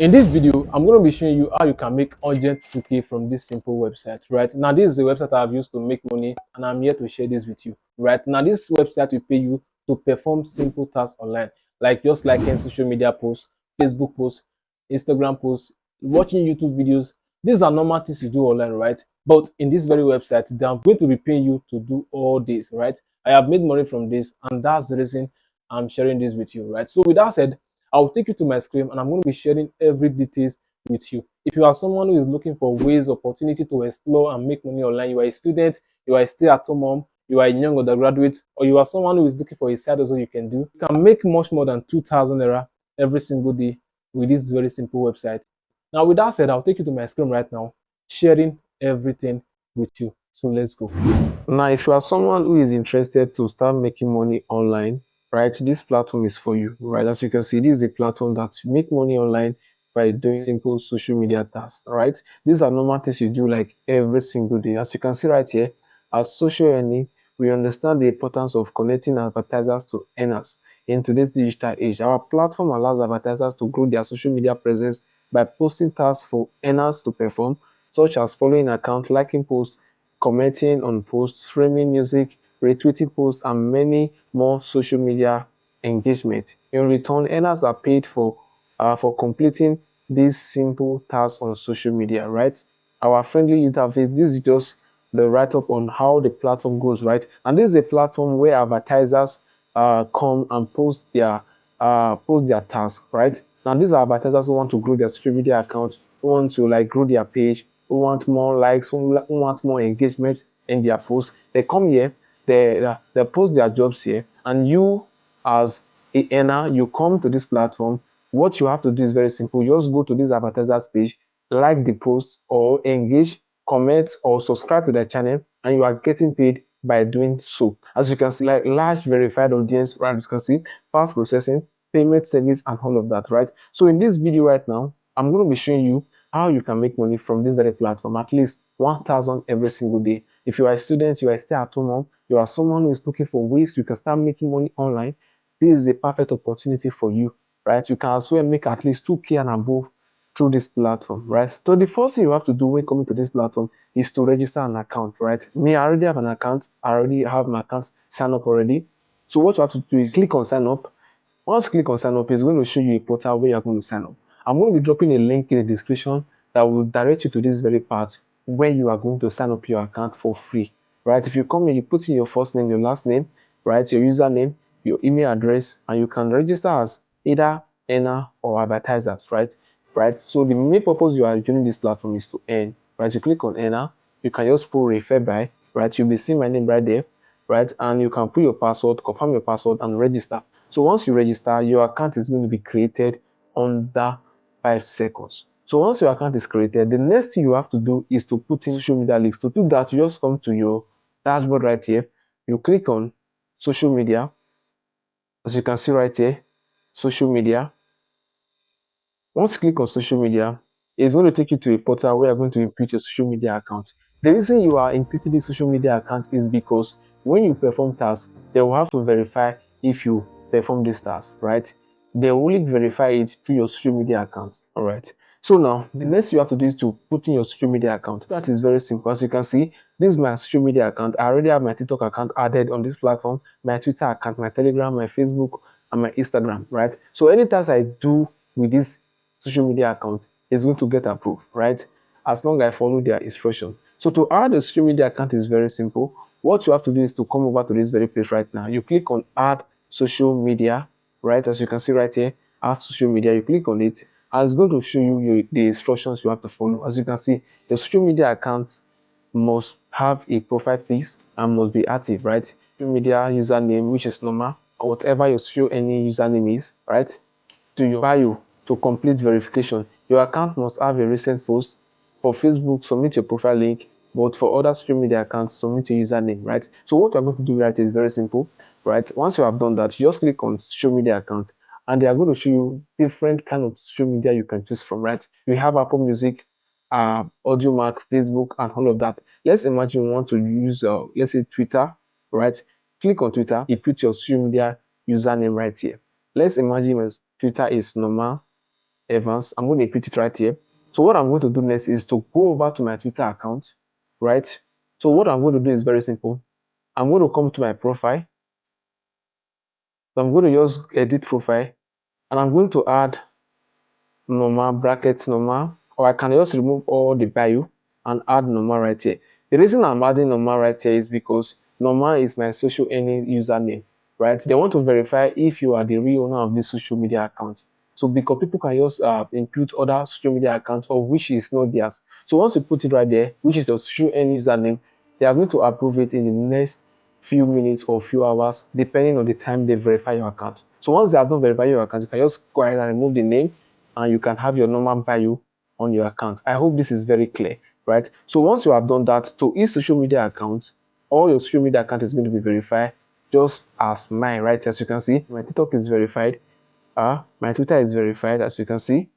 In this video, I'm going to be showing you how you can make urgent 2K from this simple website, right? Now, this is the website I've used to make money, and I'm here to share this with you, right? Now, this website will pay you to perform simple tasks online, like just liking social media posts, Facebook posts, Instagram posts, watching YouTube videos. These are normal things you do online, right? But in this very website, they are going to be paying you to do all this, right? I have made money from this, and that's the reason I'm sharing this with you, right? So with that said, I'll take you to my screen and I'm going to be sharing every details with you. If you are someone who is looking for ways, opportunity to explore and make money online, you are a student, you are a stay-at-home mom, you are a young undergraduate, or you are someone who is looking for a side hustle you can do, you can make much more than 2,000 naira every single day with this very simple website. Now, with that said, I'll take you to my screen right now, sharing everything with you. So let's go. Now, if you are someone who is interested to start making money online, right, this platform is for you, right? As you can see, this is a platform that make money online by doing simple social media tasks, right? These are normal things you do like every single day. As you can see right here, at Social Earning, we understand the importance of connecting advertisers to earners in today's digital age. Our platform allows advertisers to grow their social media presence by posting tasks for earners to perform, such as following accounts, liking posts, commenting on posts, streaming music, retweeting posts, and many more social media engagement. In return, earners are paid for completing these simple tasks on social media, right? Our friendly interface, this is just the write-up on how the platform goes, right? And this is a platform where advertisers come and post their task, right? Now these are advertisers who want to grow their social media account, who want to like grow their page, who want more likes, who want more engagement in their posts. They come here, they post their jobs here, and you as a earner, you come to this platform. What you have to do is very simple. You just go to this advertisers page, like the post, or engage, comment, or subscribe to their channel, and you are getting paid by doing so. As you can see, like large verified audience, right? You can see fast processing, payment service, and all of that, right? So in this video right now, I'm going to be showing you how you can make money from this very platform, at least 1,000 every single day. If you are a student, you are a stay-at-home mom, you are someone who is looking for ways you can start making money online, this is a perfect opportunity for you, right? You can as well make at least 2K and above through this platform, right? So the first thing you have to do when coming to this platform is to register an account, right? Me, I already have an account. I already have my account signed up already. So what you have to do is click on sign up. Once you click on sign up, it's going to show you a portal where you're going to sign up. I'm going to be dropping a link in the description that will direct you to this very part where you are going to sign up your account for free, right? If you come here, you put in your first name, your last name, right? Your username, your email address, and you can register as either earner or advertisers, right? Right. So the main purpose you are joining this platform is to earn, right? You click on earner, you can just put refer by, right? You'll be seeing my name right there, right? And you can put your password, confirm your password, and register. So once you register, your account is going to be created under 5 seconds. So once your account is created, the next thing you have to do is to put in social media links. To do that, you just come to your dashboard right here. You click on social media, as you can see right here, social media. Once you click on social media, it's going to take you to a portal where you're going to input your social media account. The reason you are inputting this social media account is because when you perform tasks, they will have to verify if you perform this task, right? They will only verify it through your social media account, all right? So now, the next you have to do is to put in your social media account. That is very simple. As you can see, this is my social media account. I already have my TikTok account added on this platform, my Twitter account, my Telegram, my Facebook, and my Instagram, right? So any task I do with this social media account is going to get approved, right? As long as I follow their instruction. So to add a social media account is very simple. What you have to do is to come over to this very page right now. You click on add social media, right? As you can see right here, add social media. You click on it, and it's going to show you the instructions you have to follow. As you can see, the social media account must have a profile pic and must be active, right? Social media username, which is normal, or whatever your social any username is, right? To your bio to complete verification. Your account must have a recent post. For Facebook, submit your profile link, but for other social media accounts, submit your username, right? So what we're going to do right is very simple, right? Once you have done that, you just click on social media account, and they are going to show you different kind of social media you can choose from, right? We have Apple Music, Audio Mac, Facebook, and all of that. Let's imagine you want to use, let's say Twitter, right? Click on Twitter, you put your social media username right here. Let's imagine Twitter is normal Evans. I'm going to input it right here. So what I'm going to do next is to go over to my Twitter account, right? So what I'm going to do is very simple. I'm going to come to my profile. So I'm going to just edit profile, and I'm going to add normal brackets normal, or I can just remove all the bio and add normal right here. The reason I'm adding normal right here is because normal is my social earning username, right? They want to verify if you are the real owner of this social media account. So because people can just include other social media accounts of which is not theirs. So once you put it right there, which is your social earning username, they are going to approve it in the next few minutes or few hours, depending on the time they verify your account. So once they have not verified your account, you can just go ahead and remove the name, and you can have your normal bio on your account. I hope this is very clear, right? So once you have done that, to each social media account, all your social media account is going to be verified, just as mine, right? As you can see, my TikTok is verified, my Twitter is verified, as you can see,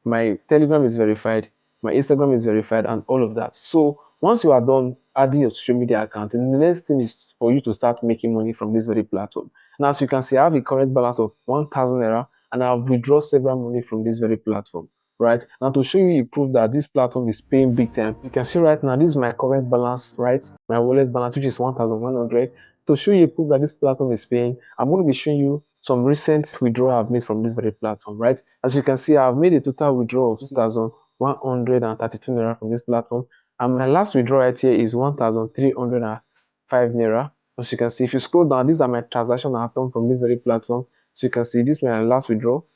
my Telegram is verified, my Instagram is verified, and all of that. So once you are done adding your social media account, the next thing is for you to start making money from this very platform. And as you can see, I have a current balance of 1,000 naira, and I've withdrawn several money from this very platform, right? Now to show you a proof that this platform is paying big time, you can see right now this is my current balance, right? My wallet balance, which is 1,100. To show you a proof that this platform is paying, I'm going to be showing you some recent withdrawal I've made from this very platform, right? As you can see, I've made a total withdrawal of 2,132 naira from this platform, and my last withdrawal right here is 1,305 naira. As you can see, if you scroll down, these are my transactions I've done from this very platform. So you can see this is my last withdrawal,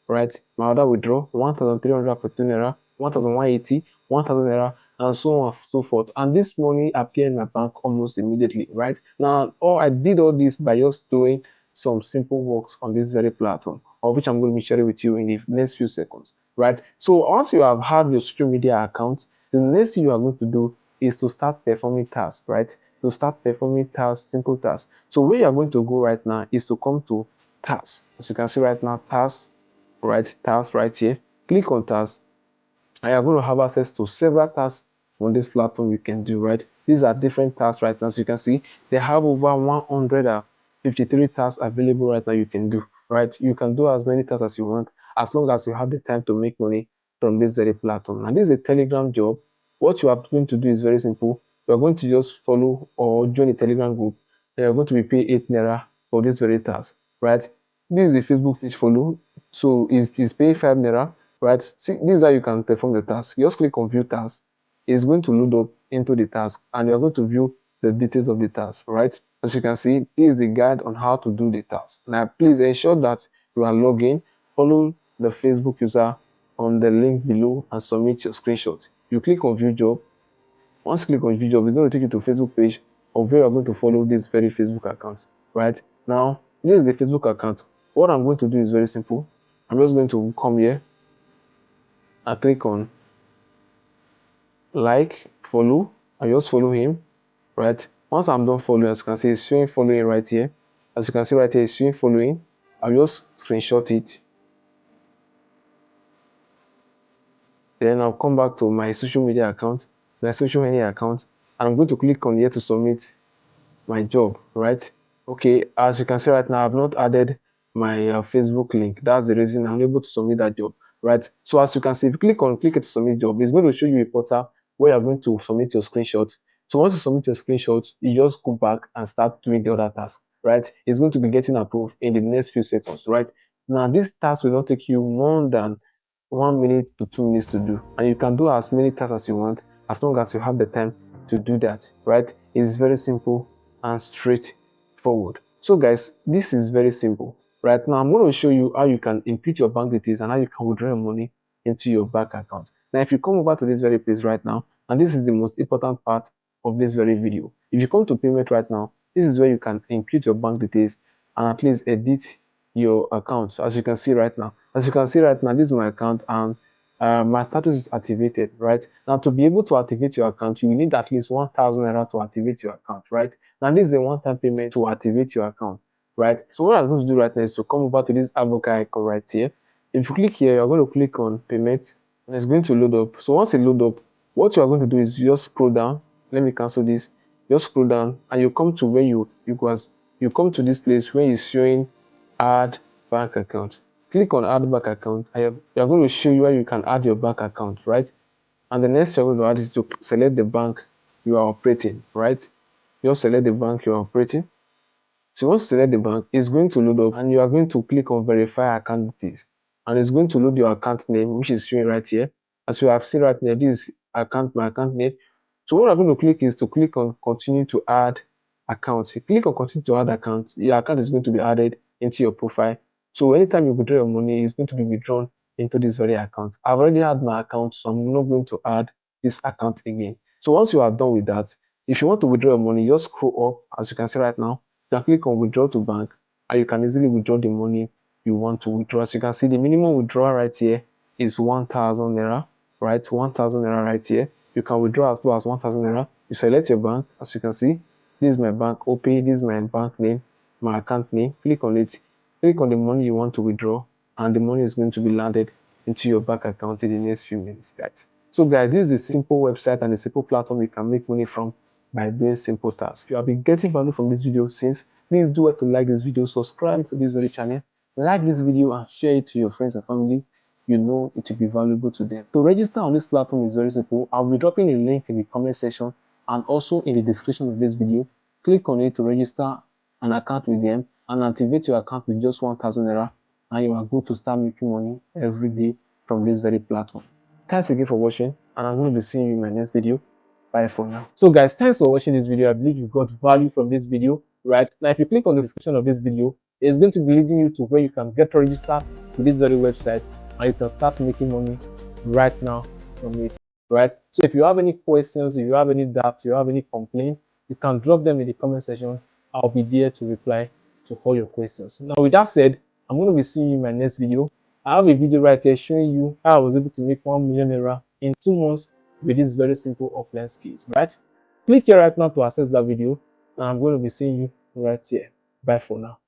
right? My other withdrawal, 1,342 naira, 1,180, 1,000 naira, and so on and so forth. And this money appeared in my bank almost immediately, right? Now, I did all this by just doing some simple works on this very platform, of which I'm going to be sharing with you in the next few seconds, right? So once you have had your social media account, the next thing you are going to do is to start performing tasks, right? To start performing tasks, simple tasks. So where you are going to go right now is to come to tasks. As you can see right now, tasks, right? Tasks right here. Click on tasks, and you're going to have access to several tasks on this platform you can do, right? These are different tasks right now. As you can see, they have over 153 tasks available right now you can do, right? You can do as many tasks as you want, as long as you have the time to make money from this very platform. And this is a Telegram job. What you are going to do is very simple. You're going to just follow or join a Telegram group. You're going to be paid 8 naira for this very task, right? This is a Facebook page follow. So it's paying 5 naira, right? See, this is how you can perform the task. You just click on view task. It's going to load up into the task, and you're going to view the details of the task, right? As you can see, this is the guide on how to do the task. Now, please ensure that you are logged in. Follow the Facebook user on the link below and submit your screenshot. You click on view job. Once you click on view job, it's going to take you to Facebook page of where you're going to follow this very Facebook account, right? Now, this is the Facebook account. What I'm going to do is very simple. I'm just going to come here and click on like, follow. I just follow him, right? Once I'm done following, as you can see, it's showing following right here. As you can see right here, it's showing following. I'll just screenshot it. Then I'll come back to my social media account, my social media account, and I'm going to click on here to submit my job, right? Okay, as you can see right now, I've not added my Facebook link. That's the reason I'm able to submit that job, right? So as you can see, if you click it to submit job, it's going to show you a portal where you're going to submit your screenshot. So once you submit your screenshot, you just go back and start doing the other task, right? It's going to be getting approved in the next few seconds, right? Now this task will not take you more than 1 minute to 2 minutes to do, and you can do as many tasks as you want as long as you have the time to do that, right? It's very simple and straightforward. So guys, this is very simple. Right now I'm going to show you how you can input your bank details and how you can withdraw your money into your bank account. Now if you come over to this very place right now, and this is the most important part of this very video, if you come to payment right now, this is where you can input your bank details and at least edit your account. So as you can see right now, this is my account, and my status is activated. Right now, to be able to activate your account, you need at least 1,000 naira to activate your account. Right now, this is a one-time payment to activate your account, right? So what I'm going to do right now is to come over to this advocate icon right here. If you click here, you're going to click on payment, and it's going to load up. So once it load up, what you are going to do is you just scroll down. Let me cancel this. Just scroll down, and you come to where you come to this place where it's showing add bank account. Click on add bank account, and you're going to show you where you can add your bank account, right? And the next you're going to add is to select the bank you are operating, right? You select the bank you're operating. So once you select the bank, it's going to load up and you are going to click on verify account details. And it's going to load your account name, which is showing right here. As you have seen right here, this is my account name. So what I'm going to click is to click on continue to add accounts. You click on continue to add accounts, your account is going to be added into your profile. So anytime you withdraw your money, it's going to be withdrawn into this very account. I've already had my account, so I'm not going to add this account again. So once you are done with that, if you want to withdraw your money, just scroll up, as you can see right now. You can click on withdraw to bank, and you can easily withdraw the money you want to withdraw. As you can see, the minimum withdrawal right here is 1,000 naira, right? 1,000 naira right here. You can withdraw as low as 1,000 naira. You select your bank. As you can see, this is my bank OP, this is my bank name, my account name. Click on it, click on the money you want to withdraw, and the money is going to be landed into your bank account in the next few minutes, guys. So guys, this is a simple website and a simple platform you can make money from by doing simple tasks. If you have been getting value from this video since, please do to like this video, subscribe to this very channel, like this video, and share it to your friends and family. You know it will be valuable to them. To register on this platform is very simple. I'll be dropping a link in the comment section and also in the description of this video. Click on it to register an account with them and activate your account with just 1,000 naira, and you are good to start making money every day from this very platform. Thanks again for watching, and I'm going to be seeing you in my next video. Bye for now. So guys, thanks for watching this video. I believe you got value from this video, right? Now if you click on the description of this video, it's going to be leading you to where you can get registered to this very website, and you can start making money right now from it, right? So if you have any questions, if you have any doubts, if you have any complaints, you can drop them in the comment section. I'll be there to reply to all your questions. Now with that said, I'm going to be seeing you in my next video. I have a video right here showing you how I was able to make 1 million naira in 2 months with this very simple offline skills, right? Click here right now to access that video, and I'm going to be seeing you right here. Bye for now.